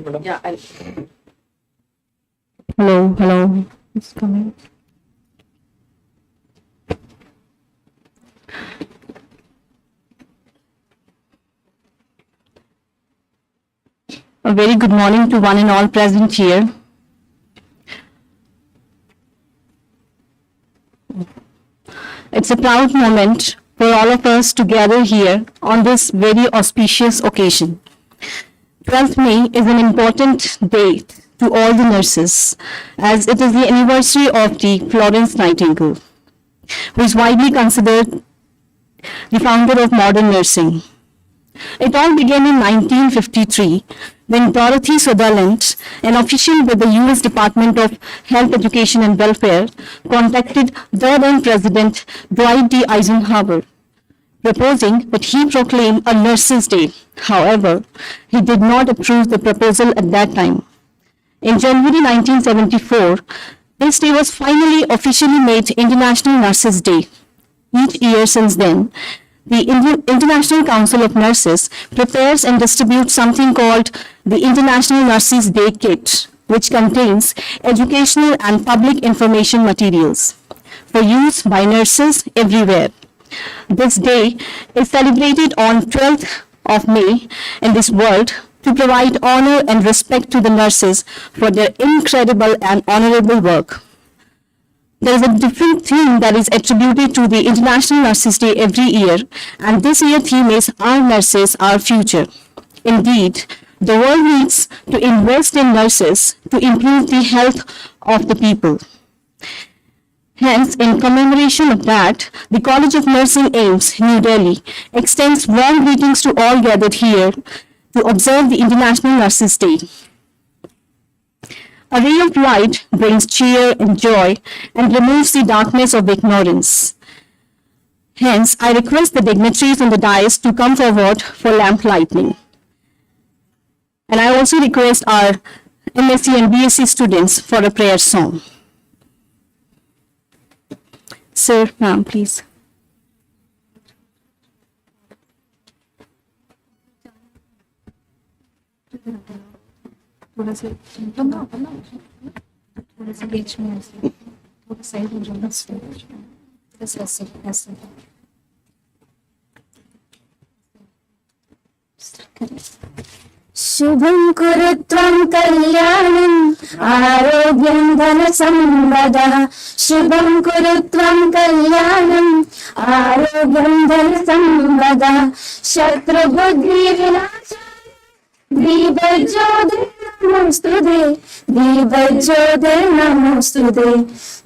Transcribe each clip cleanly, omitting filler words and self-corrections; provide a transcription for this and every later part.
madam. Yeah. Hello. It's coming. A very good morning to one and all present here. It's a proud moment for all of us to gather here on this very auspicious occasion. 12th May is an important date to all the nurses, as it is the anniversary of the Florence Nightingale, who is widely considered the founder of modern nursing. It all began in 1953 when Dorothy Sutherland, an official with the US Department of Health, Education and Welfare, contacted the then President Dwight D. Eisenhower, proposing that he proclaim a Nurses' Day. However, he did not approve the proposal at that time. In January 1974, this day was finally officially made International Nurses' Day. Each year since then, the International Council of Nurses prepares and distributes something called the International Nurses' Day Kit, which contains educational and public information materials for use by nurses everywhere. This day is celebrated on 12th of May in this world to provide honor and respect to the nurses for their incredible and honorable work. There is a different theme that is attributed to the International Nurses' Day every year, and this year's theme is Our Nurses, Our Future. Indeed, the world needs to invest in nurses to improve the health of the people. Hence, in commemoration of that, the College of Nursing AIIMS, New Delhi, extends warm greetings to all gathered here to observe the International Nurses' Day. A ray of light brings cheer and joy and removes the darkness of ignorance. Hence, I request the dignitaries on the dais to come forward for lamp lighting. And I also request our MSc and BSc students for a prayer song. Sir, ma'am, please. थोड़ा सा बीच में ऐसे थोड़ा side हो जाना ऐसे ऐसे शुभं कुरुत्वं कल्याणं आरोग्यं धनसम्पदः शुभं कुरुत्वं कल्याणं आरोग्यं धनसम्पदः शत्रुबुद्धिविनाशाय दीपज्योतिर्नमोस्तुते दीपज्योतिर्नमोस्तुते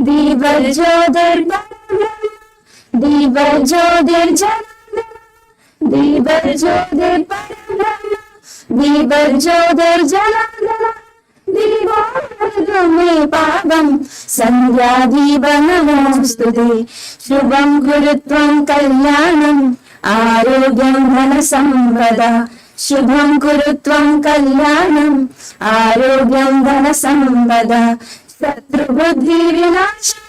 दीपज्योतिर्जनार्दन दीपज्योतिर्जनार्दन मे पादं सन्ध्यादीपनमोस्तुते शुभं कुरुत्वं कल्याणं आरोग्यं धनसम्पदः शुभं कुरुत्वं कल्याणं आरोग्यं धनसम्पदः शत्रुबुद्धिविनाशाय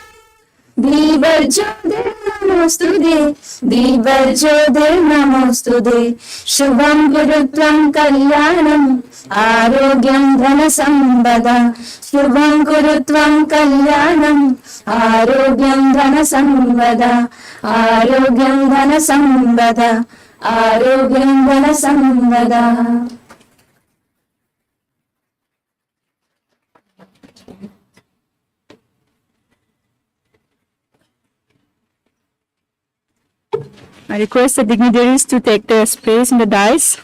दीपज्योतिर्नमोस्तुते शुभं कुरुत्वं कल्याणं आरोग्यं धनसम्पदः शुभं कुरुत्वं कल्याणं आरोग्यं धनसम्पदः आरोग्यं धनसम्पदः आरोग्यं धनसम्पदः I request the dignitaries to take their space in the dais.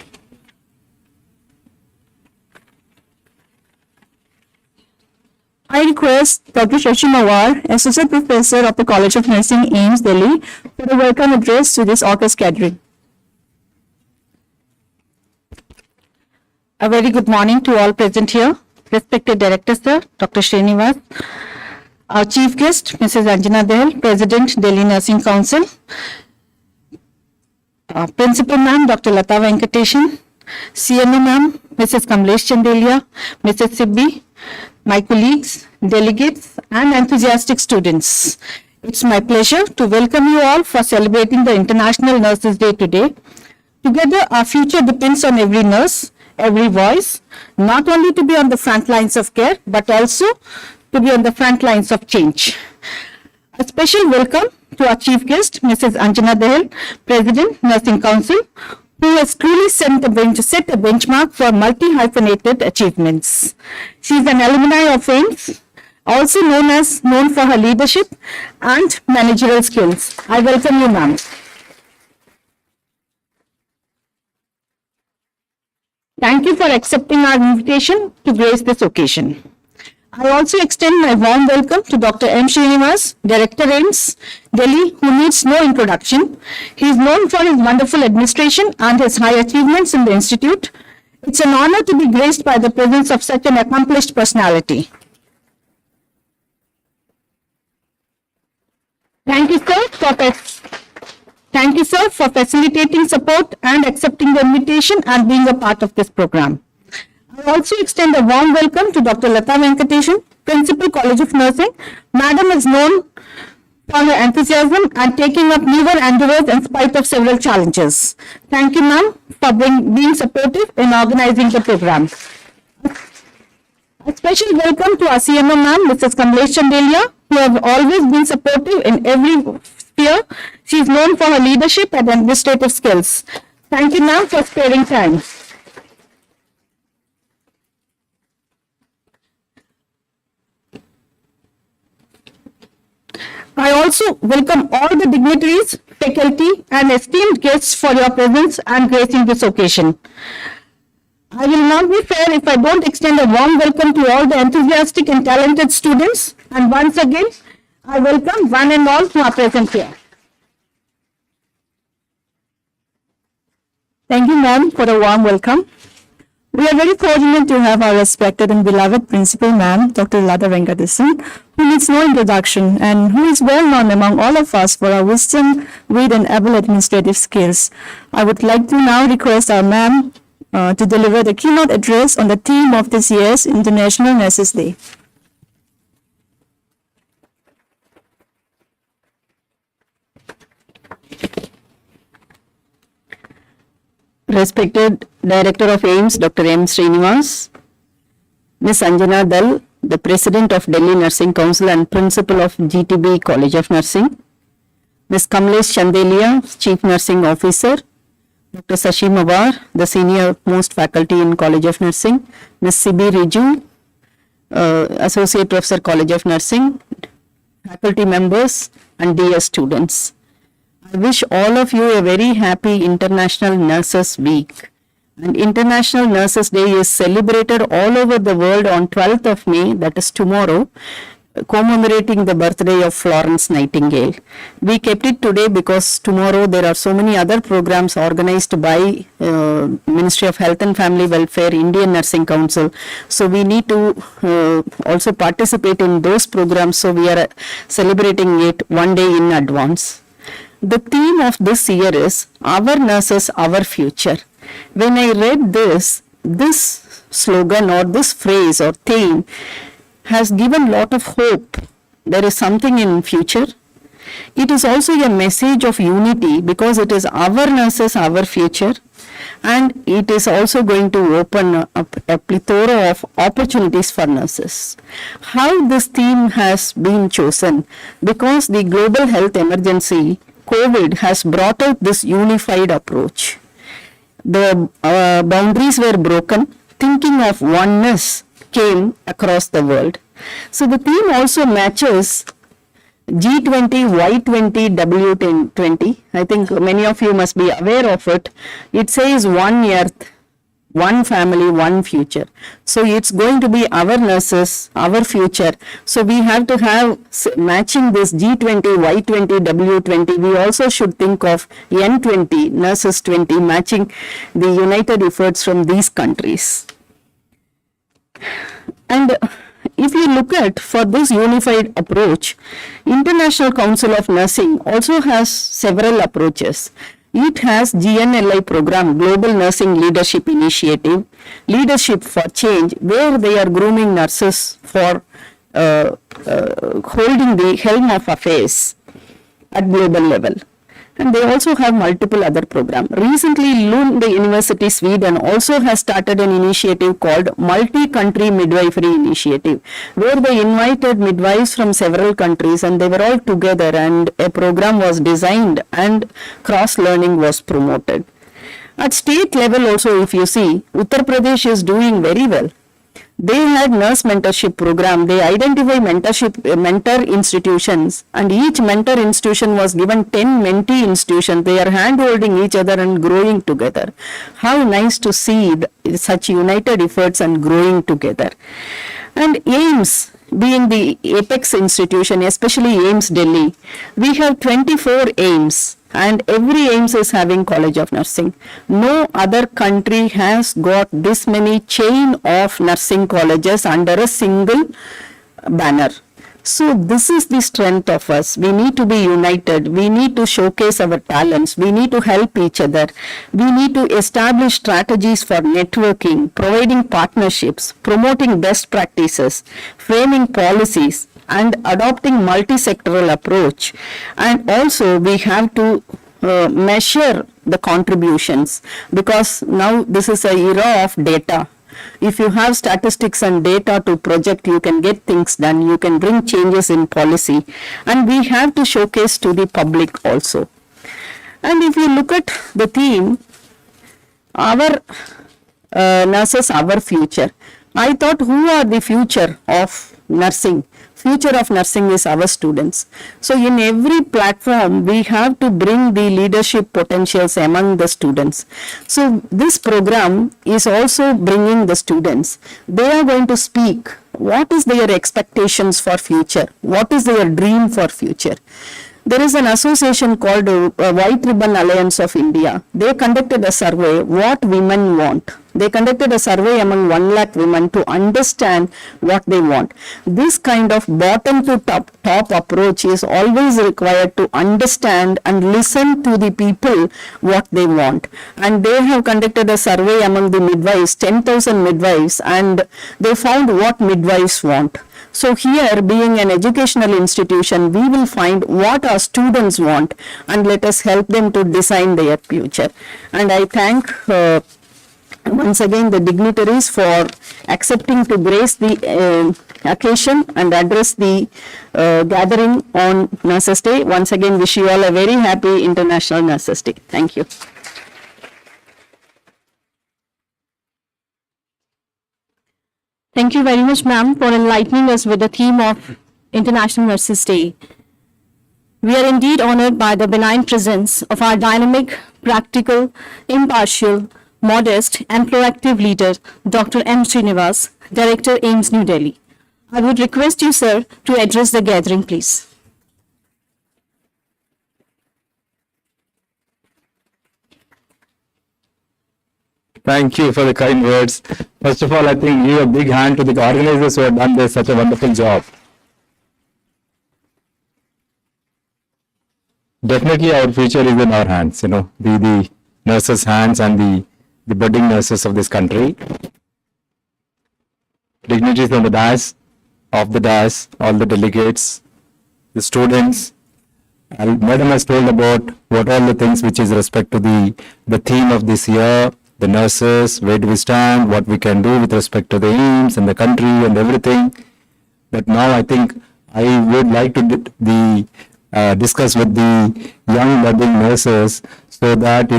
I request Dr. Shashi Mawar, Associate Professor of the College of Nursing, AIIMS, Delhi, for a welcome address to this august gathering. A very good morning to all present here. Respected Director Sir, Dr. Srinivas, our Chief Guest, Mrs. Anjana Dehal, President, Delhi Nursing Council, Principal Ma'am, Dr. Lata Venkateshan, CMA Ma'am, Mrs. Kamlesh Chandelia, Mrs. Sibbi, my colleagues, delegates, and enthusiastic students. It's my pleasure to welcome you all for celebrating the International Nurses Day today. Together, our future depends on every nurse, every voice, not only to be on the front lines of care, but also to be on the front lines of change. A special welcome to our chief guest, Mrs. Anjana Dahel, President, Nursing Council, who has truly set a benchmark for multi-hyphenated achievements. She is an alumni of AIIMS, also known for her leadership and managerial skills. I welcome you, ma'am. Thank you for accepting our invitation to grace this occasion. I also extend my warm welcome to Dr. M. Srinivas, Director AIIMS, Delhi, who needs no introduction. He is known for his wonderful administration and his high achievements in the institute. It's an honor to be graced by the presence of such an accomplished personality. Thank you, sir, for facilitating support and accepting the invitation and being a part of this program. I also extend a warm welcome to Dr. Lata Venkateshan, Principal, College of Nursing. Madam is known for her enthusiasm and taking up newer endeavors in spite of several challenges. Thank you, ma'am, for being supportive in organizing the program. A special welcome to our CMO, ma'am, Mrs. Kamlesh Chandelia, who have always been supportive in every sphere. She is known for her leadership and administrative skills. Thank you, ma'am, for sparing time. I also welcome all the dignitaries, faculty, and esteemed guests for your presence and gracing this occasion. I will not be fair if I don't extend a warm welcome to all the enthusiastic and talented students. And once again, I welcome one and all who are present here. Thank you, ma'am, for a warm welcome. We are very fortunate to have our respected and beloved Principal, ma'am, Dr. Lata Venkateshan, who needs no introduction and who is well known among all of us for our wisdom, wit, and able administrative skills. I would like to now request our ma'am to deliver the keynote address on the theme of this year's International Nurses Day. Respected Director of AIIMS, Dr. M. Srinivas, Ms. Anjana Dahel, the President of Delhi Nursing Council and Principal of GTB College of Nursing, Ms. Kamlesh Chandelia, Chief Nursing Officer, Dr. Sashi Mawar, the Senior Most Faculty in College of Nursing, Ms. Sibi Riju, Associate Professor, College of Nursing, faculty members, and dear students. I wish all of you a very happy International Nurses Week. And International Nurses Day is celebrated all over the world on 12th of May, that is tomorrow, commemorating the birthday of Florence Nightingale. We kept it today because tomorrow there are so many other programs organized by Ministry of Health and Family Welfare, Indian Nursing Council. So we need to also participate in those programs. So we are celebrating it one day in advance. The theme of this year is Our Nurses, Our Future. When I read this slogan or this phrase or theme has given lot of hope. There is something in future. It is also a message of unity because it is our nurses, our future, and it is also going to open up a plethora of opportunities for nurses. How this theme has been chosen? Because the global health emergency, COVID, has brought out this unified approach. The boundaries were broken. Thinking of oneness came across the world. So the theme also matches G20, Y20, W20. I think many of you must be aware of it. It says one earth, one family, one future. So it's going to be our nurses, our future. So we have to have matching this G20, Y20, W20. We also should think of N20, nurses 20, matching the united efforts from these countries. And if you look at for this unified approach, International Council of Nursing also has several approaches. It has GNLI program, Global Nursing Leadership Initiative, Leadership for Change, where they are grooming nurses for holding the helm of affairs at global level. And they also have multiple other programs. Recently, Lund University, Sweden also has started an initiative called Multi-Country Midwifery Initiative, where they invited midwives from several countries and they were all together and a program was designed and cross-learning was promoted. At state level also, if you see, Uttar Pradesh is doing very well. They had nurse mentorship program. They identify mentor institutions, and each mentor institution was given 10 mentee institutions. They are hand holding each other and growing together. How nice to see such united efforts and growing together. And AIIMS, being the apex institution, especially AIIMS Delhi, we have 24 AIIMS. And every AIIMS is having College of Nursing. No other country has got this many chain of nursing colleges under a single banner. So this is the strength of us. We need to be united. We need to showcase our talents. We need to help each other. We need to establish strategies for networking, providing partnerships, promoting best practices, framing policies, and adopting multi-sectoral approach. And also we have to measure the contributions, because now this is a era of data. If you have statistics and data to project, you can get things done, you can bring changes in policy, and we have to showcase to the public also. And if you look at the theme, our nurses, our future, I thought, who are the future of nursing? Future of nursing is our students. So in every platform, we have to bring the leadership potentials among the students. So this program is also bringing the students. They are going to speak. What is their expectations for future? What is their dream for future? There is an association called White Ribbon Alliance of India. They conducted a survey, what women want. They conducted a survey among 1 lakh women to understand what they want. This kind of bottom to top approach is always required to understand and listen to the people what they want. And they have conducted a survey among the midwives, 10,000 midwives, and they found what midwives want. So here, being an educational institution, we will find what our students want and let us help them to design their future. And I thank once again the dignitaries for accepting to grace the occasion and address the gathering on Nurses Day. Once again, wish you all a very happy International Nurses Day. Thank you. Thank you very much, ma'am, for enlightening us with the theme of International Nurses Day. We are indeed honored by the benign presence of our dynamic, practical, impartial, modest, and proactive leader, Dr. M. Srinivas, Director, AIIMS, New Delhi. I would request you, sir, to address the gathering, please. Thank you for the kind words. First of all, I think give a big hand to the organizers who have done this such a wonderful job. Definitely our future is in our hands, the nurses' hands and the budding nurses of this country. Dignitaries on the dais, off the dais, all the delegates, the students. Madam has told about what all the things which is respect to the theme of this year, the nurses, where do we stand, what we can do with respect to the AIIMS and the country and everything. But now I think I would like to discuss with the young budding nurses so that,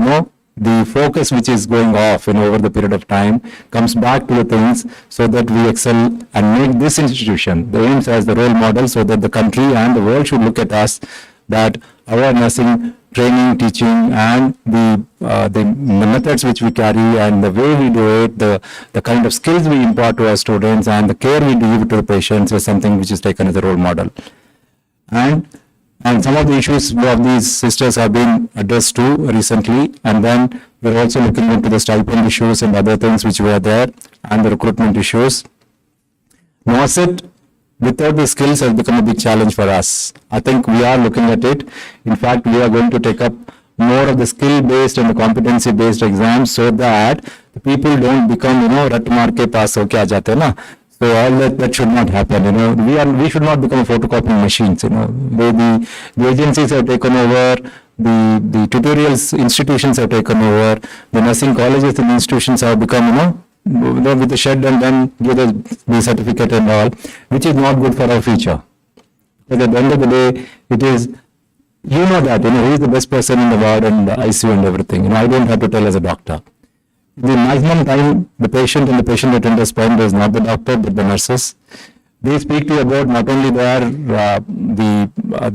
the focus which is going off over the period of time comes back to the things so that we excel and make this institution, the AIIMS, as the role model so that the country and the world should look at us, that our nursing training, teaching, and the methods which we carry and the way we do it, the kind of skills we impart to our students and the care we give to the patients is something which is taken as a role model. And some of the issues of these sisters have been addressed too recently, and then we're also looking into the stipend issues and other things which were there, and the recruitment issues. NOSIT, without the skills, has become a big challenge for us. I think we are looking at it. In fact, we are going to take up more of the skill-based and the competency-based exams so that the people don't become, rat maar ke paas ho ke aa jate na. So all that should not happen. We should not become photocopying machines. The agencies have taken over. the tutorials institutions have taken over, the nursing colleges and institutions have become, with the shed and then give the certificate and all, which is not good for our future. But at the end of the day, it is, that, who is the best person in the ward and the ICU and everything. I don't have to tell as a doctor. The maximum time the patient and the patient attenders spend is not the doctor, but the nurses. They speak to you about not only the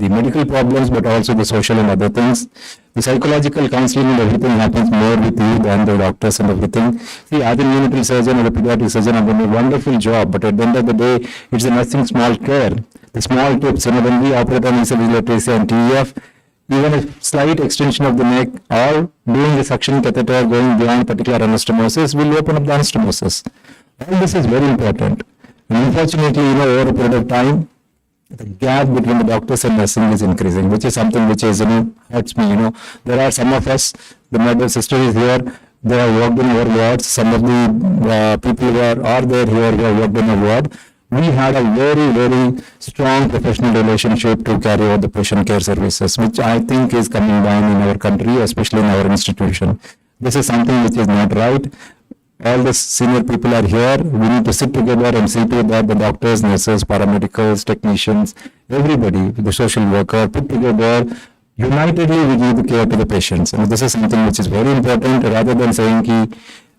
medical problems, but also the social and other things. The psychological counseling and everything happens more with you than the doctors and everything. See, as a neonatal surgeon or a pediatric surgeon, I'm doing a wonderful job, but at the end of the day, it's a nursing small care. The small tips, when we operate on esophageal atresia and TEF, even a slight extension of the neck or doing the suction catheter going beyond particular anastomosis will open up the anastomosis. All this is very important. And unfortunately, over a period of time, the gap between the doctors and nursing is increasing, which is something which is, hurts me. There are some of us, the medical sister is here, they have worked in our wards. Some of the people who are there here who have worked in a ward. We had a very, very strong professional relationship to carry out the patient care services, which I think is coming down in our country, especially in our institution. This is something which is not right. All the senior people are here. We need to sit together and see to it that the doctors, nurses, paramedicals, technicians, everybody, the social worker, put together, unitedly we give the care to the patients. And this is something which is very important, rather than saying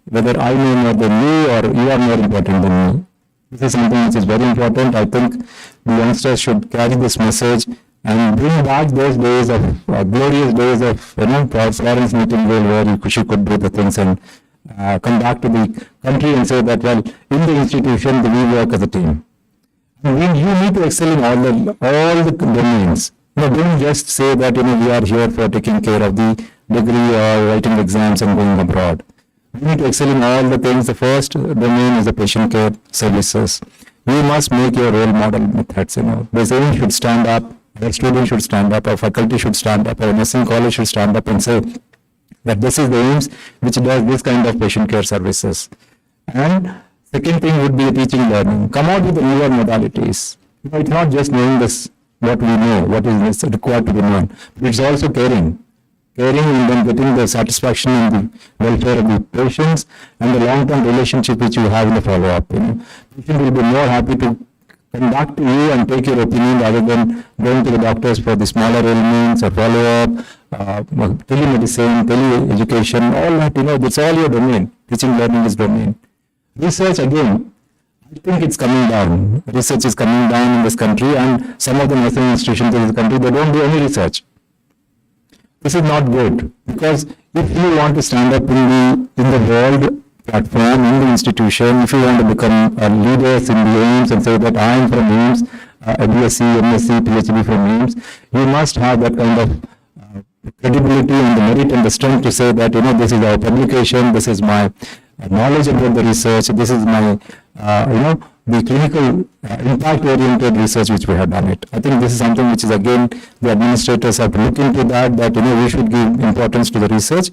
whether I know more than you or you are more important than me. This is something which is very important. I think the youngsters should carry this message and bring back those days of glorious days of Florence Nightingale, where she could do the things and come back to the country and say that, well, in the institution we work as a team. You need to excel in all the domains. Don't just say that we are here for taking care of the degree or writing exams and going abroad. You need to excel in all the things. The first domain is the patient care services. You must make your role model methods. The AIIMS should stand up, our students should stand up, our faculty should stand up, our nursing college should stand up and say that this is the AIIMS which does this kind of patient care services. And second thing would be teaching learning. Come out with the newer modalities. It's not just knowing this, what we know, what is required to be known, but it's also caring and then getting the satisfaction in the welfare of the patients and the long-term relationship which you have in the follow-up. Patient will be more happy to come back to you and take your opinion rather than going to the doctors for the smaller ailments or follow-up, telemedicine, tele-education, all that, that's all your domain. Teaching, learning is domain. Research, again, I think it's coming down. Research is coming down in this country, and some of the nursing institutions in this country, they don't do any research. This is not good, because if you want to stand up in the world platform, in the institution, if you want to become leaders in the AIIMS and say that I am from AIIMS, a BSc, MSc, PhD from AIIMS, you must have that kind of credibility and the merit and the strength to say that, this is our publication, this is my knowledge about the research, this is my, the clinical impact-oriented research which we have done it. I think this is something which is, again, the administrators have to look into that we should give importance to the research.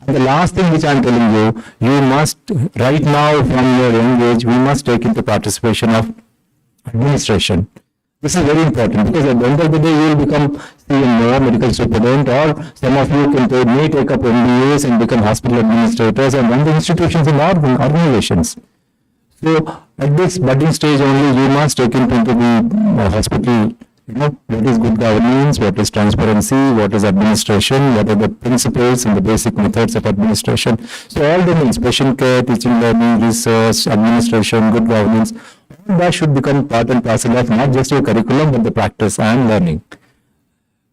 And the last thing which I am telling you, you must, right now from your young age, we must take into participation of administration. This is very important, because at the end of the day, you will become CMO, medical superintendent, or some of you may take up MBAs and become hospital administrators and run the institutions and organizations. So at this budding stage only, you must take into the hospital, what is good governance, what is transparency, what is administration, what are the principles and the basic methods of administration. So all domains, patient care, teaching, learning, research, administration, good governance, all that should become part and parcel of not just your curriculum, but the practice and learning.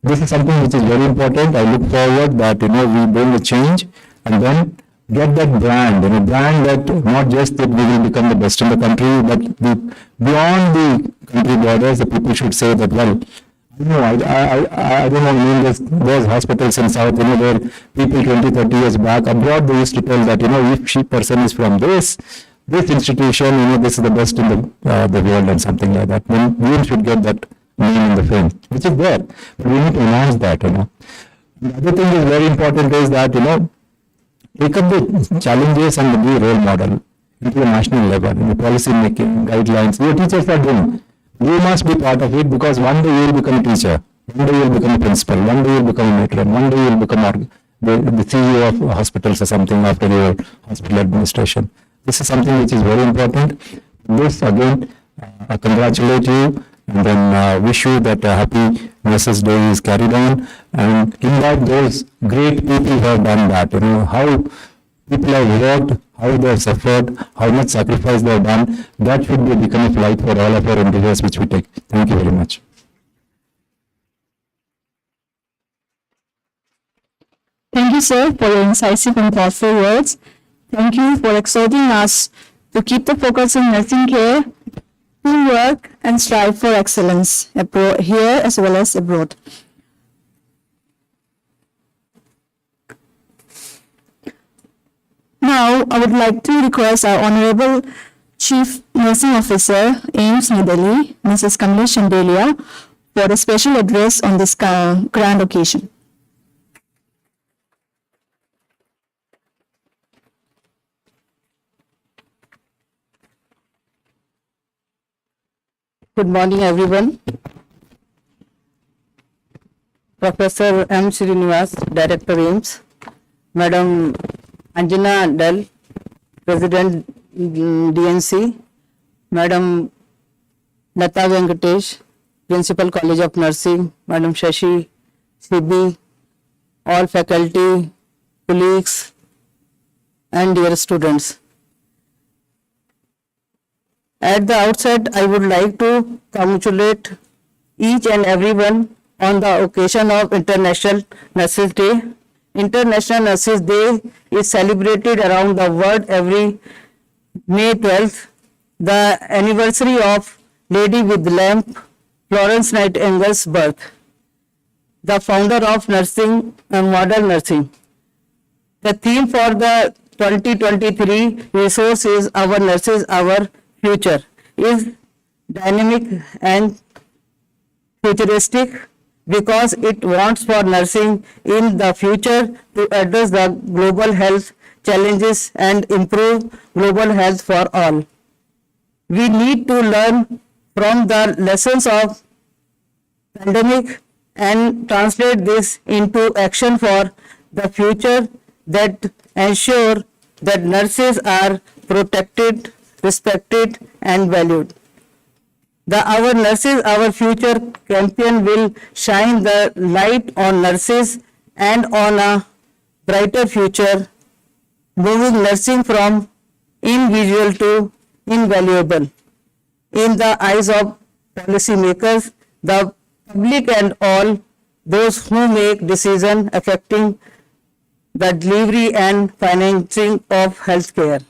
This is something which is very important. I look forward that, we bring a change and then get that brand, brand that not just that we will become the best in the country, but beyond the country borders, the people should say that, well, I don't know, those hospitals in South, where people 20, 30 years back abroad, they used to tell that, if she person is from this institution, this is the best in the world and something like that. Then we should get that name in the fame, which is there. But we need to announce that, The other thing is very important is that, take up the challenges and be a role model into the national level, in the policy making, guidelines. Your teachers are doing. You must be part of it, because one day you will become a teacher. One day you'll become a principal, one day you'll become a matron, one day you'll become the CEO of hospitals or something after your hospital administration. This is something which is very important. This again, I congratulate you and then wish you that a happy Nurses Day is carried on. And in that, those great people who have done that, how people have worked, how they have suffered, how much sacrifice they have done, that should be a beacon of light for all of our endeavors which we take. Thank you very much. Thank you, sir, for your incisive and thoughtful words. Thank you for exhorting us to keep the focus on nursing care, teamwork, and strive for excellence here as well as abroad. Now, I would like to request our Honorable Chief Nursing Officer, AIIMS New Delhi, Mrs. Kamlesh Chandelia, for a special address on this grand occasion. Good morning, everyone. Professor M. Srinivas, Director AIIMS, Madam Anjana Dal, President DNC, Madam Lata Venkatesh, Principal College of Nursing, Madam Shashi, CB, all faculty, colleagues, and dear students. At the outset, I would like to congratulate each and everyone on the occasion of International Nurses Day. International Nurses Day is celebrated around the world every May 12th, the anniversary of Lady with Lamp, Florence Nightingale's birth, the founder of nursing and modern nursing. The theme for the 2023 resource is Our Nurses, Our Future, is dynamic and futuristic because it wants for nursing in the future to address the global health challenges and improve global health for all. We need to learn from the lessons of pandemic and translate this into action for the future that ensure that nurses are protected, respected, and valued. The Our Nurses, Our Future campaign will shine the light on nurses and on a brighter future, moving nursing from invisible to invaluable in the eyes of policymakers, the public, and all those who make decisions affecting the delivery and financing of healthcare.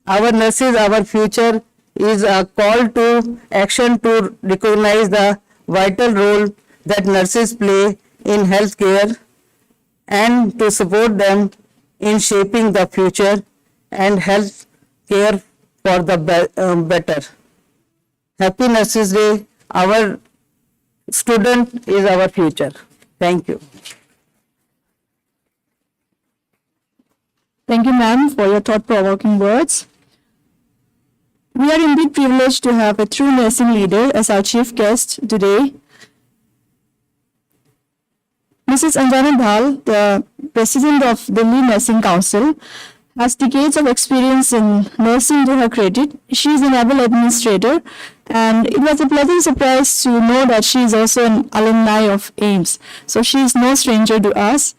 Our Nurses, Our Future is a call to action to recognize the vital role that nurses play in healthcare and to support them in shaping the future and health care for the better. Happy Nurses Day. Our student is our future. Thank you. Thank you, ma'am, for your thought-provoking words. We are indeed privileged to have a true nursing leader as our chief guest today. Mrs. Anjana Dhal, the President of Delhi Nursing Council, has decades of experience in nursing to her credit. She is an able administrator, and it was a pleasant surprise to know that she is also an alumni of AIIMS. So she is no stranger to us.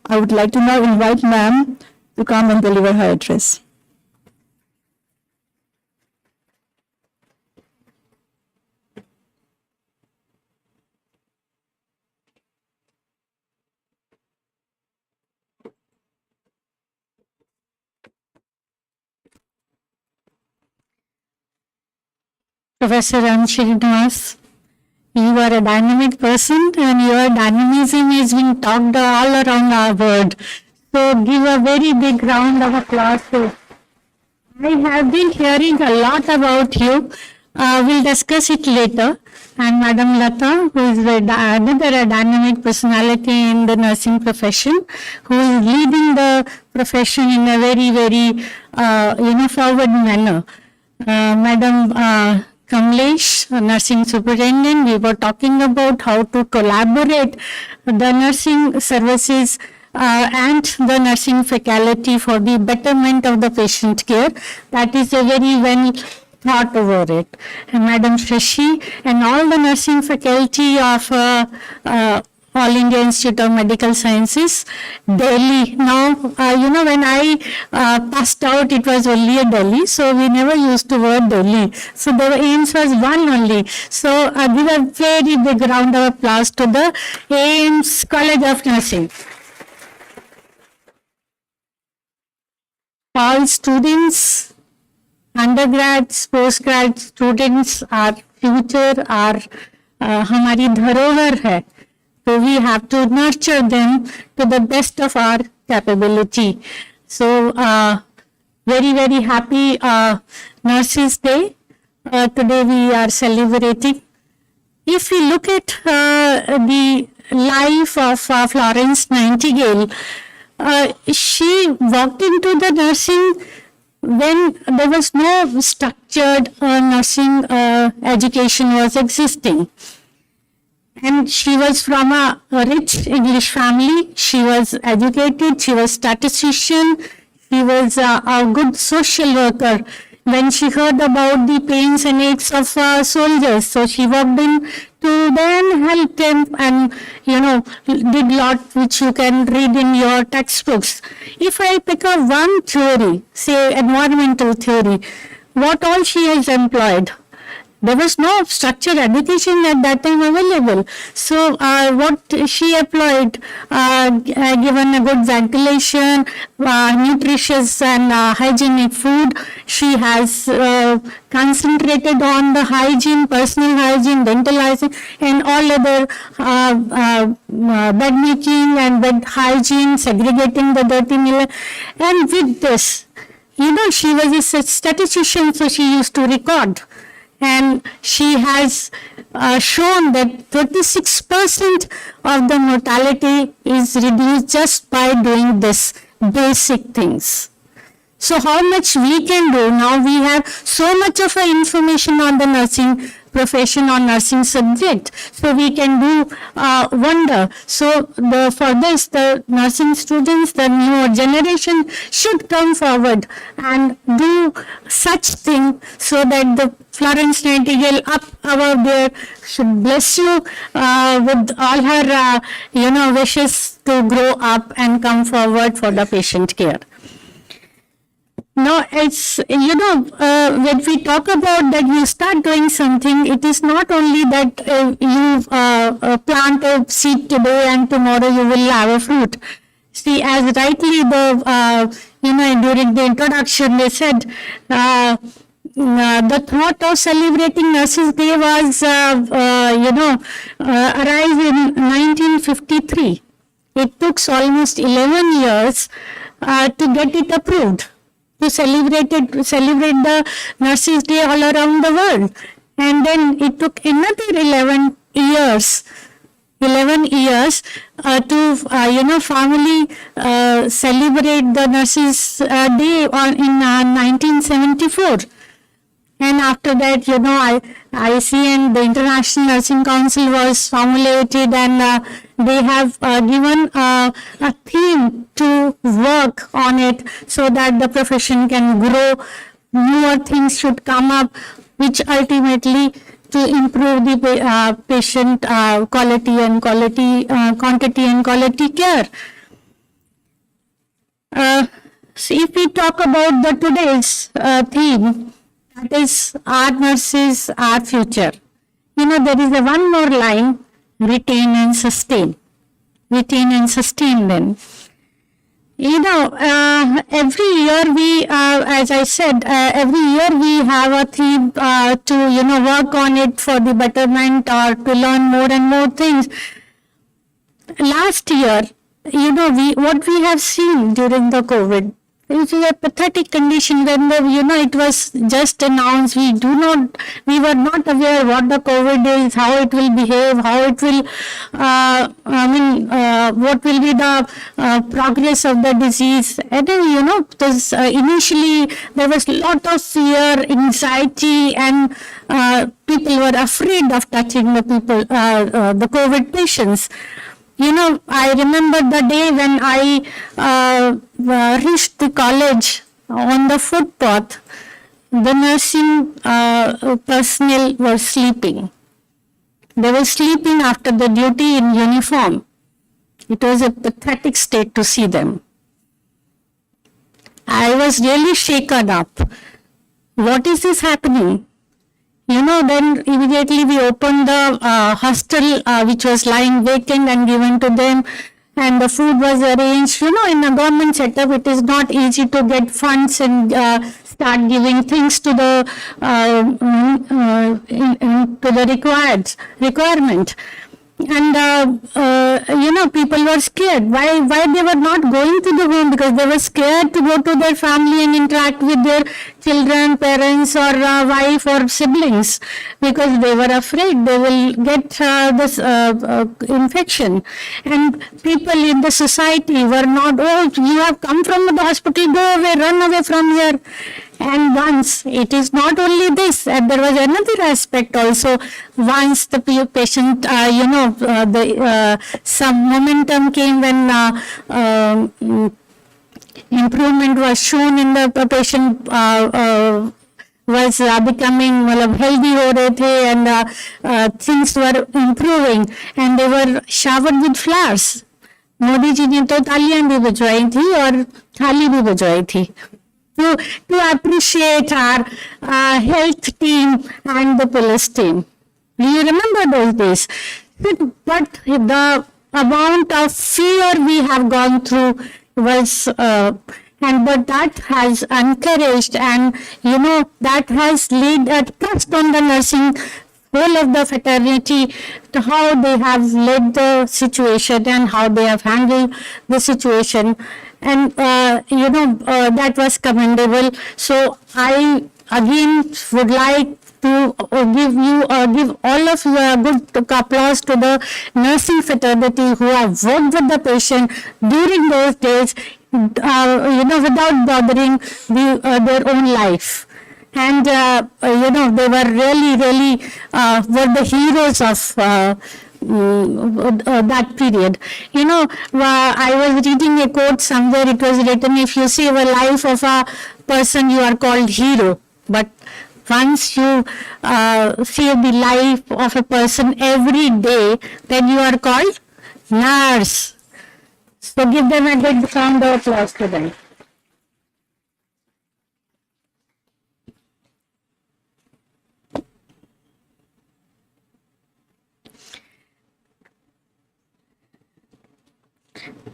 I would like to now invite ma'am to come and deliver her address. Professor M. Srinivas, you are a dynamic person and your dynamism is being talked all around our world. So give a very big round of applause to. I have been hearing a lot about you. We'll discuss it later. And Madam Lata, who is another dynamic personality in the nursing profession, who is leading the profession in a very, very forward manner. Madam Kamlesh, nursing superintendent, we were talking about how to collaborate the nursing services and the nursing faculty for the betterment of the patient care. That is a very well thought over it. And Madam Shashi and all the nursing faculty of All India Institute of Medical Sciences, Delhi. Now, when I passed out, it was only a Delhi, so we never used the word Delhi. So the AIIMS was one only. So give a very big round of applause to the AIIMS College of Nursing. All students, undergrads, postgrad students, our future, our हमारी धरोहर है. So we have to nurture them to the best of our capability. So very, very happy Nurses Day. Today we are celebrating. If we look at the life of Florence Nightingale, she walked into the nursing when there was no structured nursing education was existing. And she was from a rich English family. She was educated. She was statistician. She was a good social worker. When she heard about the pains and aches of soldiers, so she walked in to then help them and, did lot which you can read in your textbooks. If I pick up one theory, say environmental theory, what all she has employed? There was no structured education at that time available. So what she employed, given a good ventilation, nutritious and hygienic food, she has concentrated on the hygiene, personal hygiene, dental hygiene, and all other bed making and bed hygiene, segregating the dirty milk. And with this, she was a statistician, so she used to record. And she has shown that 36% of the mortality is reduced just by doing this basic things. So how much we can do? Now we have so much of information on the nursing profession or nursing subject, so we can do wonder. So for this, the nursing students, the newer generation should come forward and do such thing so that the Florence Nightingale up above there should bless you with all her wishes to grow up and come forward for the patient care. No, it's, when we talk about that you start doing something, it is not only that you plant a seed today and tomorrow you will have a fruit. See, as rightly during the introduction they said, the thought of celebrating Nurses Day was, arrived in 1953. It took almost 11 years to get it approved, to celebrate the Nurses Day all around the world. And then it took another 11 years to formally celebrate the Nurses Day in 1974. And after that, IC and the International Nursing Council was formulated, and they have given a theme to work on it so that the profession can grow. Newer things should come up, which ultimately to improve the patient quality and quantity and quality care. So if we talk about the today's theme, that is our nurses, our future. There is one more line, retain and sustain. Retain and sustain them. Every year we, as I said, every year we have a theme to, work on it for the betterment or to learn more and more things. Last year, what we have seen during the COVID, It is a pathetic condition when it was just announced. We were not aware what the COVID is, how it will behave, how it will, what will be the progress of the disease. And initially there was a lot of fear, anxiety, and people were afraid of touching the COVID patients. I remember the day when I reached the college on the footpath. The nursing personnel were sleeping. They were sleeping after the duty in uniform. It was a pathetic state to see them. I was really shaken up. What is this happening? Then immediately we opened the hostel which was lying vacant and given to them, and the food was arranged. In a government setup, it is not easy to get funds and start giving things to the requirement. And people were scared. Why they were not going to the home? Because they were scared to go to their family and interact with their children, parents, or wife or siblings, because they were afraid they will get this infection. And people in the society were not, oh, you have come from the hospital, go away, run away from here. And once, it is not only this, and there was another aspect also. Once the patient, some momentum came when improvement was shown in the patient was becoming healthy हो रहे थे, and things were improving, and they were showered with flowers. Modi ji ने तो तालियां भी बजवाई थी और थाली भी बजवाई थी. To appreciate our health team and the police team. Do you remember those days? But the amount of fear we have gone through was, but that has encouraged, and that has laid a trust on the nursing whole of the fraternity, to how they have led the situation and how they have handled the situation. And that was commendable. So I again would like to give all of you a good applause to the nursing fraternity who have worked with the patient during those days, without bothering their own life. And they were really were the heroes of that period. I was reading a quote somewhere. It was written, if you save a life of a person, you are called hero. But once you save the life of a person every day, then you are called nurse. So give them a good round of applause to them.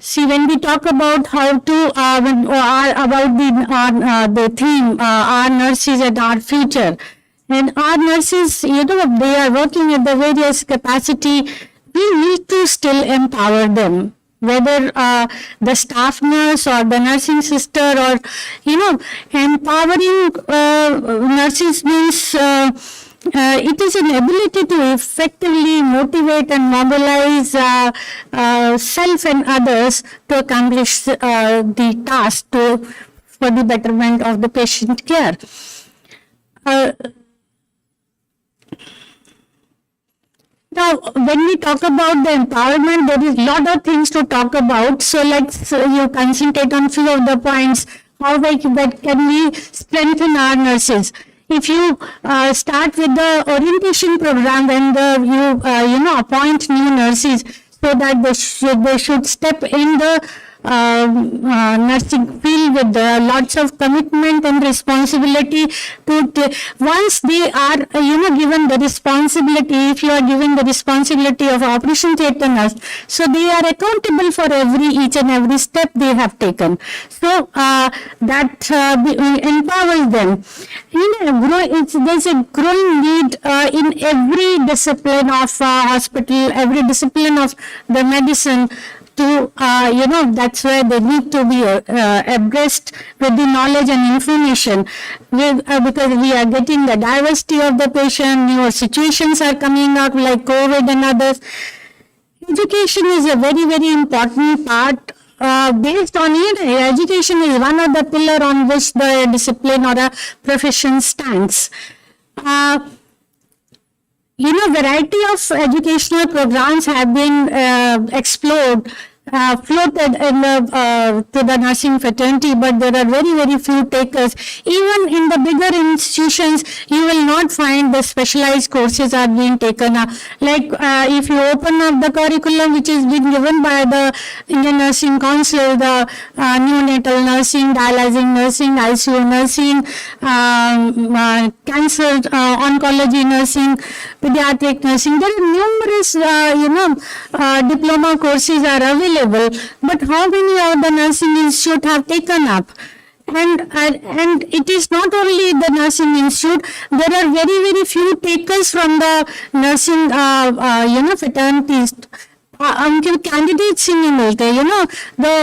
See, when we talk about how to about the theme, our nurses and our future, and our nurses, they are working at the various capacity. We need to still empower them, whether the staff nurse or the nursing sister, or empowering nurses means. It is an ability to effectively motivate and mobilize self and others to accomplish the task for the betterment of the patient care. Now, when we talk about the empowerment, there is a lot of things to talk about. So let's you concentrate on few of the points. How that can we strengthen our nurses? If you start with the orientation program, when you appoint new nurses, so that they should step in the nursing field with lots of commitment and responsibility once they are given the responsibility. If you are given the responsibility of operation theatre nurse, so they are accountable for each and every step they have taken. So that empowers them. There's a growing need in every discipline of hospital, every discipline of the medicine, to, that's where they need to be abreast with the knowledge and information because we are getting the diversity of the patient, newer situations are coming up like COVID and others. Education is a very, very important part. Based on it, education is one of the pillar on which the discipline or a profession stands. Variety of educational programs have been explored, floated in to the nursing fraternity, but there are very, very few takers. Even in the bigger institutions, you will not find the specialized courses are being taken up. Like if you open up the curriculum which is being given by the Indian Nursing Council, the neonatal nursing, dialyzing nursing, ICU nursing, cancer oncology nursing, pediatric nursing, there are numerous, diploma courses are available. But how many of the nursing institute have taken up? And it is not only the nursing institute, there are very, very few takers from the nursing, fraternities. उनके candidates ही नहीं मिलते, the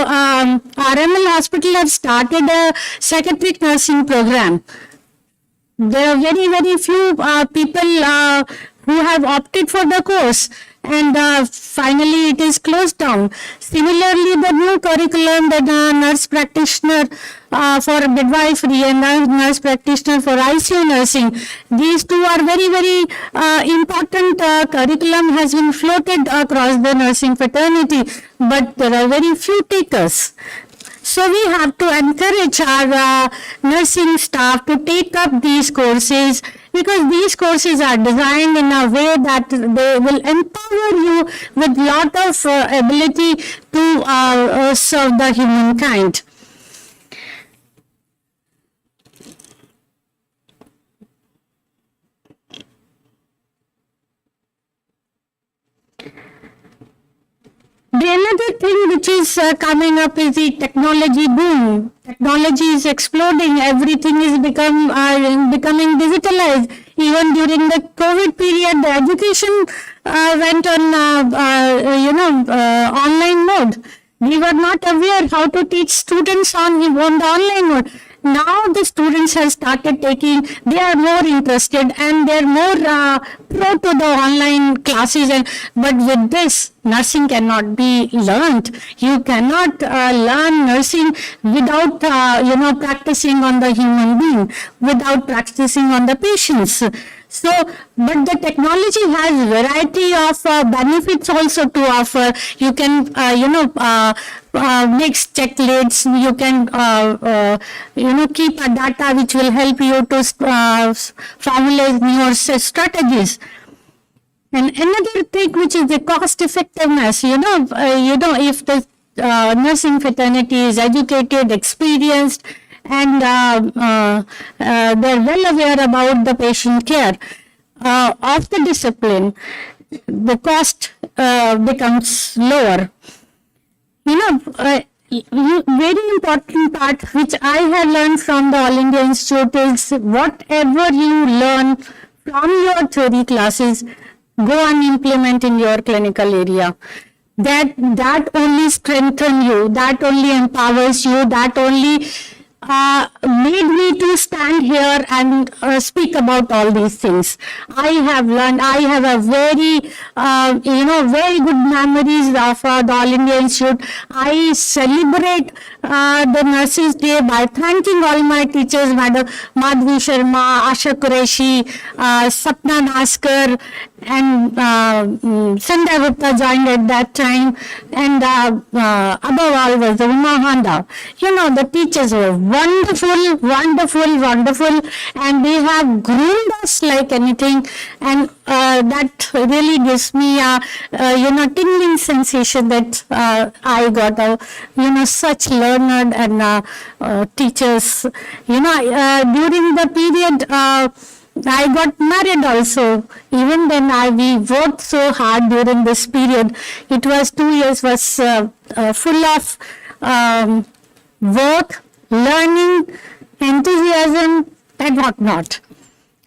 RML hospital have started a psychiatric nursing program. There are very, very few people who have opted for the course, and finally it is closed down. Similarly, the new curriculum, the nurse practitioner for midwifery and nurse practitioner for ICU nursing, these two are very, very important curriculum has been floated across the nursing fraternity, but there are very few takers. So we have to encourage our nursing staff to take up these courses, because these courses are designed in a way that they will empower you with lot of ability to serve the humankind. The another thing which is coming up is the technology boom. Technology is exploding. Everything is becoming digitalized. Even during the COVID period, the education went on, online mode. We were not aware how to teach students on the online mode. Now the students have started taking, they are more interested and they are more pro to the online classes. But with this, nursing cannot be learned. You cannot learn nursing without, practicing on the human being, without practicing on the patients. So, but the technology has variety of benefits also to offer. You can, make checklists. You can, keep a data which will help you to formulate your strategies. And another thing which is the cost effectiveness. If the nursing fraternity is educated, experienced, and they're well aware about the patient care of the discipline, the cost becomes lower. Very important part which I have learned from the All India Institute is whatever you learn from your theory classes, go and implement in your clinical area. That only strengthens you, that only empowers you, that only made me to stand here and speak about all these things. I have learned, I have a very, very good memories of the All India Institute. I celebrate the Nurses Day by thanking all my teachers, Madam Madhvi Sharma, Asha Qureshi, Sapna Naskar, and Sanjay Gupta joined at that time, and above all was the Uma Handa. The teachers were wonderful, and they have groomed us like anything, and that really gives me a tingling sensation that I got such learned and teachers. During the period I got married also. Even then we worked so hard during this period. It was 2 years was full of work, learning, enthusiasm, and whatnot.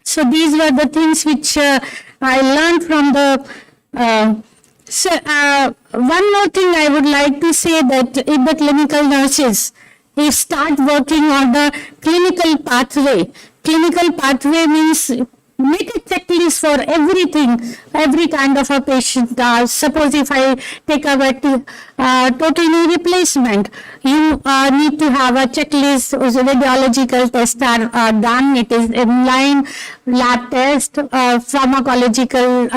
So these were the things which I learned from the So, one more thing I would like to say that if the clinical nurses start working on the clinical pathway means make a checklist for everything, every kind of a patient. Suppose if I take a total knee replacement, you need to have a checklist. Radiological tests are done. It is inline lab test. Pharmacological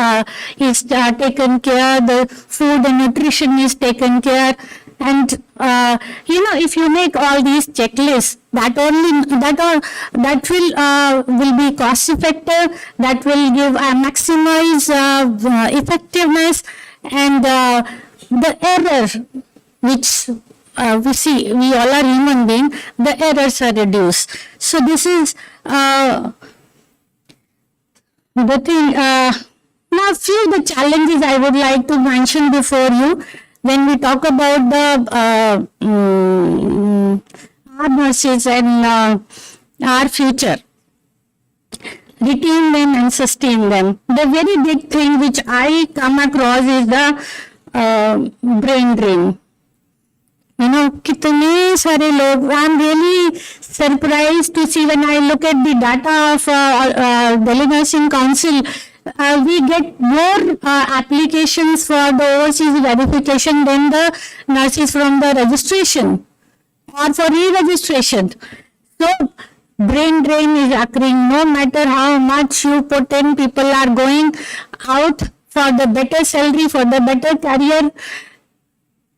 is taken care. The food and nutrition is taken care. And if you make all these checklists, that will be cost effective. That will give maximize effectiveness, and the error which we see, we all are human beings, the errors are reduced. So this is the thing. Now, few of the challenges I would like to mention before you. When we talk about the our nurses and our future, retain them and sustain them. The very big thing which I come across is the brain drain. कितने सारे लोग, I am really surprised to see when I look at the data of Delhi Nursing Council. We get more applications for the overseas verification than the nurses from the registration or for re-registration. So, brain drain is occurring. No matter how much you put in, people are going out for the better salary, for the better career.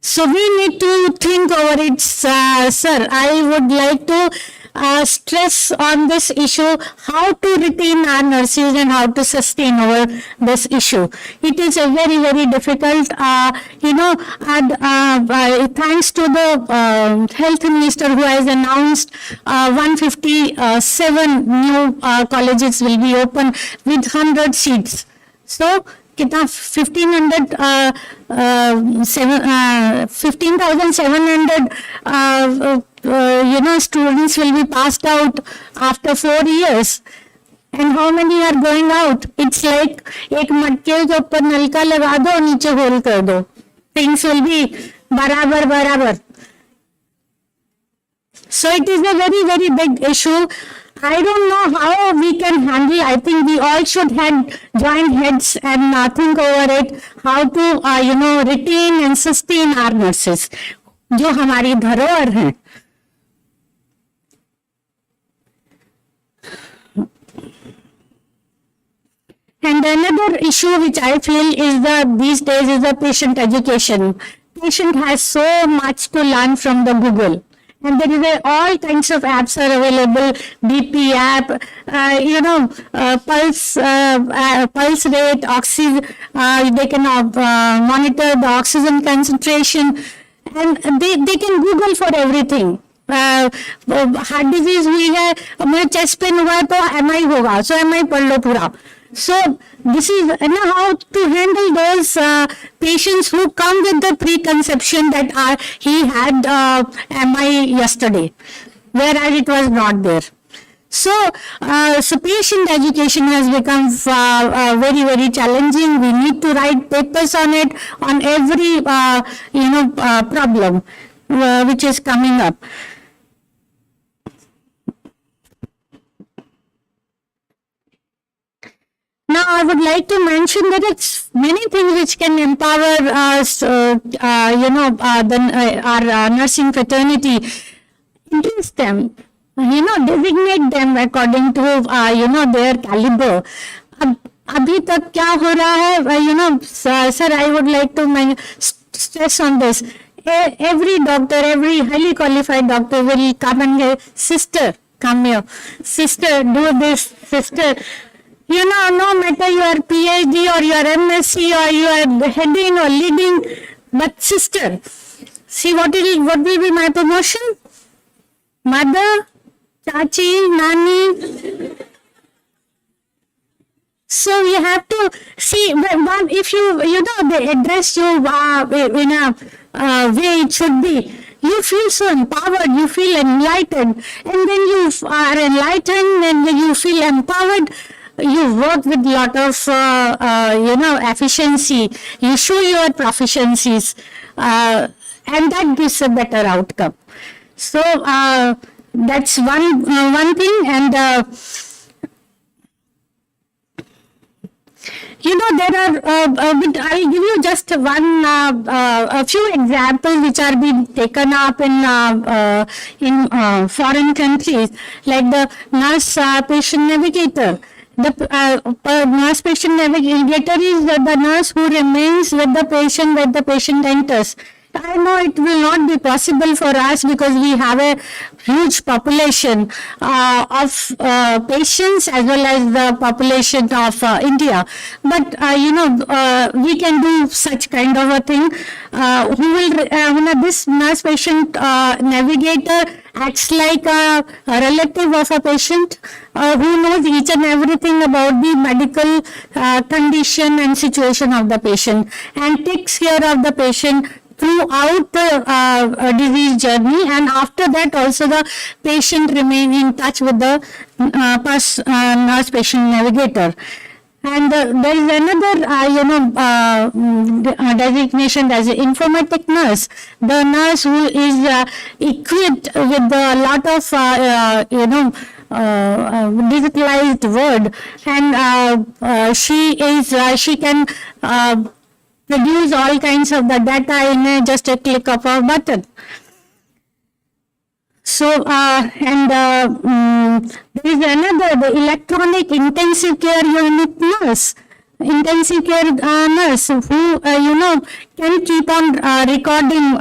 So, we need to think over it, sir. I would like to stress on this issue, how to retain our nurses and how to sustain over this issue. It is a very, very difficult, thanks to the health minister who has announced 157 new colleges will be open with 100 seats. So, 15,700 students will be passed out after 4 years. And how many are going out? It's like एक मटके के ऊपर नलका लगा दो और नीचे whole कर दो. Things will be बराबर. So it is a very, very big issue. I don't know how we can handle. I think we all should join heads and think over it, how to retain and sustain our nurses, जो हमारी धरोहर हैं. And another issue which I feel is these days is the patient education. Patient has so much to learn from the Google. And there is all kinds of apps are available, BP app, pulse rate, oxygen, they can monitor the oxygen concentration, and they can Google for everything. Heart disease हुई है, मेरा chest pain हुआ है तो MI होगा, so MI पढ़ लो पूरा. So this is how to handle those patients who come with the preconception that he had MI yesterday, whereas it was not there. So, patient education has become very, very challenging. We need to write papers on it, on every problem which is coming up. Now, I would like to mention that it's many things which can empower us, our nursing fraternity. Increase them, designate them according to, their caliber. अभी तक क्या हो रहा है, sir, I would like to stress on this. Every doctor, every highly qualified doctor will come and say, sister, come here. Sister, do this, sister. No matter your PhD or your MSc or you are heading or leading, but sister, see what will be my promotion? Mother, chachi, nani. So you have to see, if they address you in a way it should be. You feel so empowered, you feel enlightened, and then you are enlightened and you feel empowered. you work with lot of, efficiency. You show your proficiencies, and that gives a better outcome. So that's one thing, and there are, I'll give you just a few examples which are being taken up in foreign countries, like the nurse patient navigator. The nurse patient navigator is the nurse who remains with the patient when the patient enters. I know it will not be possible for us because we have a huge population of patients as well as the population of India. But, we can do such kind of a thing. This nurse patient navigator acts like a relative of a patient who knows each and everything about the medical condition and situation of the patient and takes care of the patient throughout the disease journey, and after that also the patient remain in touch with the nurse patient navigator. And there is another, designation as an informatic nurse, the nurse who is equipped with a lot of, digitalized word, and she can produce all kinds of the data in just a click of a button. So, there is another, the electronic intensive care unit nurse, intensive care nurse who, can keep on recording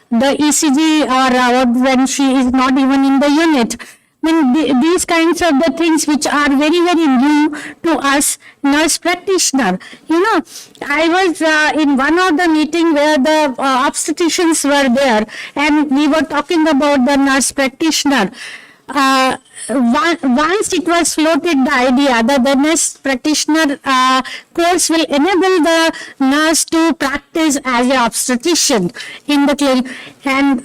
the ECG or when she is not even in the unit. I mean, these kinds of the things which are very, very new to us nurse practitioner. I was in one of the meeting where the obstetricians were there, and we were talking about the nurse practitioner. Once it was floated the idea that the nurse practitioner course will enable the nurse to practice as an obstetrician in the clinic, and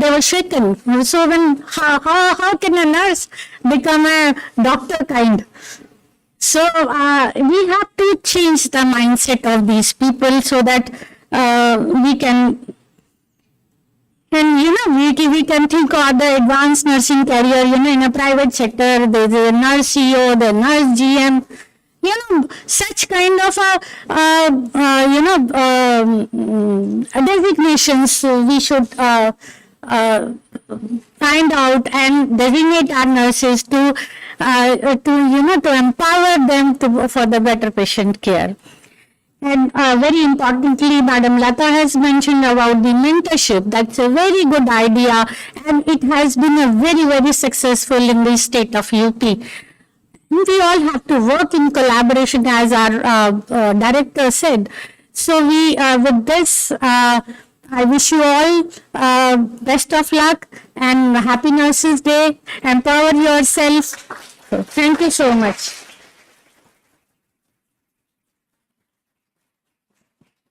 they were shaken. So how can a nurse become a doctor kind? So we have to change the mindset of these people so that we can. And we can think of the advanced nursing career, in a private sector, there's a nurse CEO, the nurse GM, such kind of designations we should find out and designate our nurses to empower them for the better patient care. And very importantly, Madam Lata has mentioned about the mentorship. That's a very good idea, and it has been a very, very successful in the state of UP. We all have to work in collaboration, as our director said. So with this, I wish you all best of luck and Happy Nurses Day. Empower yourself. Thank you so much.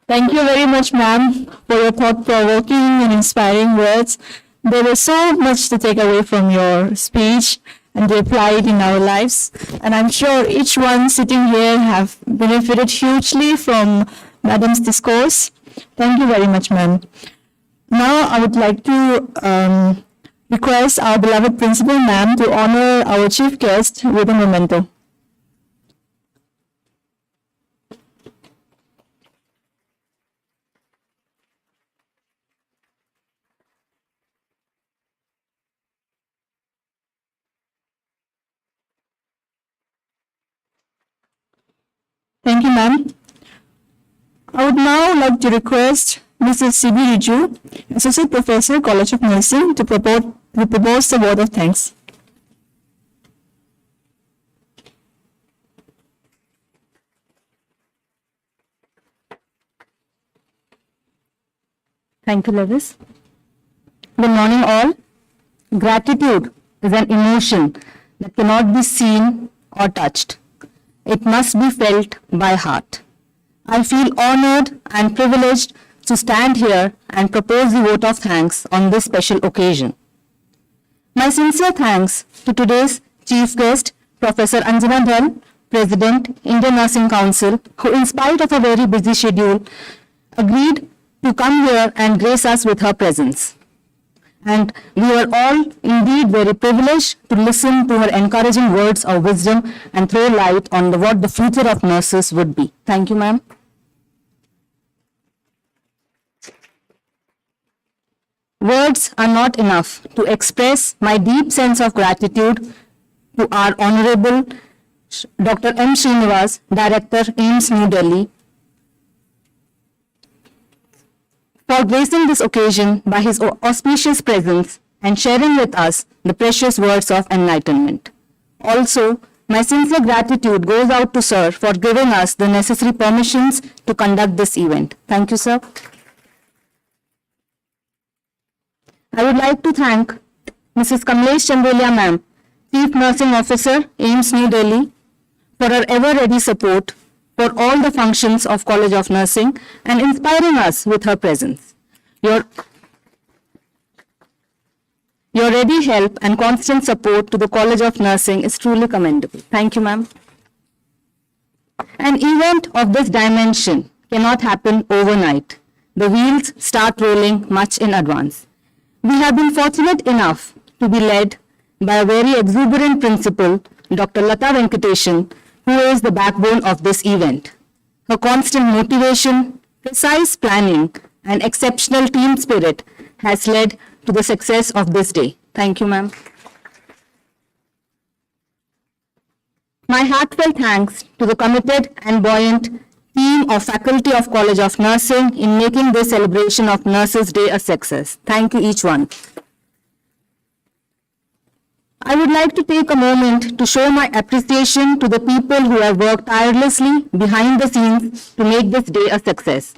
Thank you very much, ma'am, for your thought-provoking and inspiring words. There was so much to take away from your speech and to apply it in our lives. And I'm sure each one sitting here have benefited hugely from Madam's discourse. Thank you very much, ma'am. Now, I would like to request our beloved principal, ma'am, to honor our chief guest with a memento. Thank you, ma'am. I would now like to request Mrs. C.B. Riju, Associate Professor, College of Nursing, to propose the word of thanks. Thank you, Lewis. Good morning, all. Gratitude is an emotion that cannot be seen or touched. It must be felt by heart. I feel honored and privileged to stand here and propose the vote of thanks on this special occasion. My sincere thanks to today's chief guest, Professor Anjana Dhal, President, Indian Nursing Council, who in spite of a very busy schedule, agreed to come here and grace us with her presence. And we were all indeed very privileged to listen to her encouraging words of wisdom and throw light on what the future of nurses would be. Thank you, ma'am. Words are not enough to express my deep sense of gratitude to our Honorable Dr. M. Srinivas, Director, AIIMS, New Delhi, for gracing this occasion by his auspicious presence and sharing with us the precious words of enlightenment. Also, my sincere gratitude goes out to Sir for giving us the necessary permissions to conduct this event. Thank you, sir. I would like to thank Mrs. Kamlesh Chandelia ma'am, Chief Nursing Officer, AIIMS, New Delhi, for her ever-ready support for all the functions of College of Nursing and inspiring us with her presence. Your ready help and constant support to the College of Nursing is truly commendable. Thank you, ma'am. An event of this dimension cannot happen overnight. The wheels start rolling much in advance. We have been fortunate enough to be led by a very exuberant principal, Dr. Lata Venkateshan, who is the backbone of this event. Her constant motivation, precise planning, and exceptional team spirit has led to the success of this day. Thank you, ma'am. My heartfelt thanks to the committed and buoyant team of Faculty of College of Nursing in making this celebration of Nurses Day a success. Thank you, each one. I would like to take a moment to show my appreciation to the people who have worked tirelessly behind the scenes to make this day a success.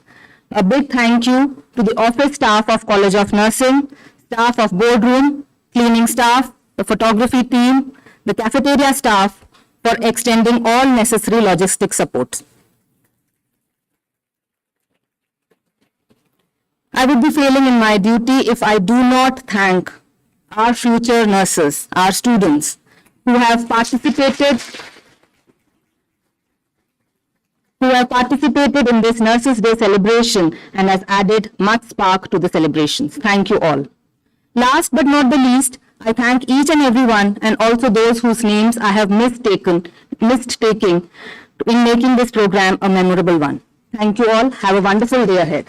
A big thank you to the office staff of College of Nursing, staff of boardroom, cleaning staff, the photography team, the cafeteria staff for extending all necessary logistic support. I would be failing in my duty if I do not thank our future nurses, our students, who have participated in this Nurses Day celebration and has added much spark to the celebrations. Thank you all. Last but not the least, I thank each and everyone and also those whose names I have missed taking in making this program a memorable one. Thank you all. Have a wonderful day ahead.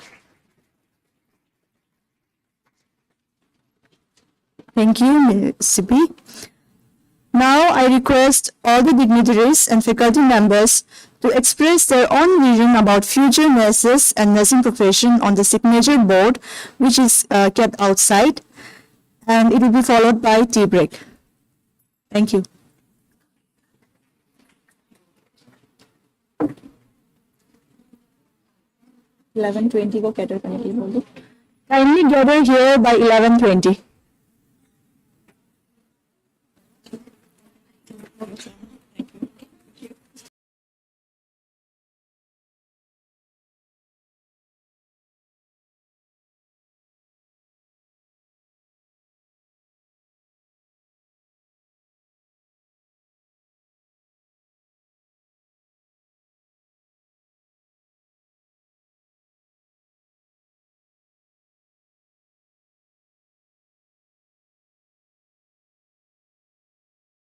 Thank you, Ms. Sippy. Now I request all the dignitaries and faculty members to express their own vision about future nurses and nursing profession on the signature board, which is kept outside, and it will be followed by tea break. Thank you. (11:20) को cater करने के लिए बोल दो. Kindly gather here by 11:20.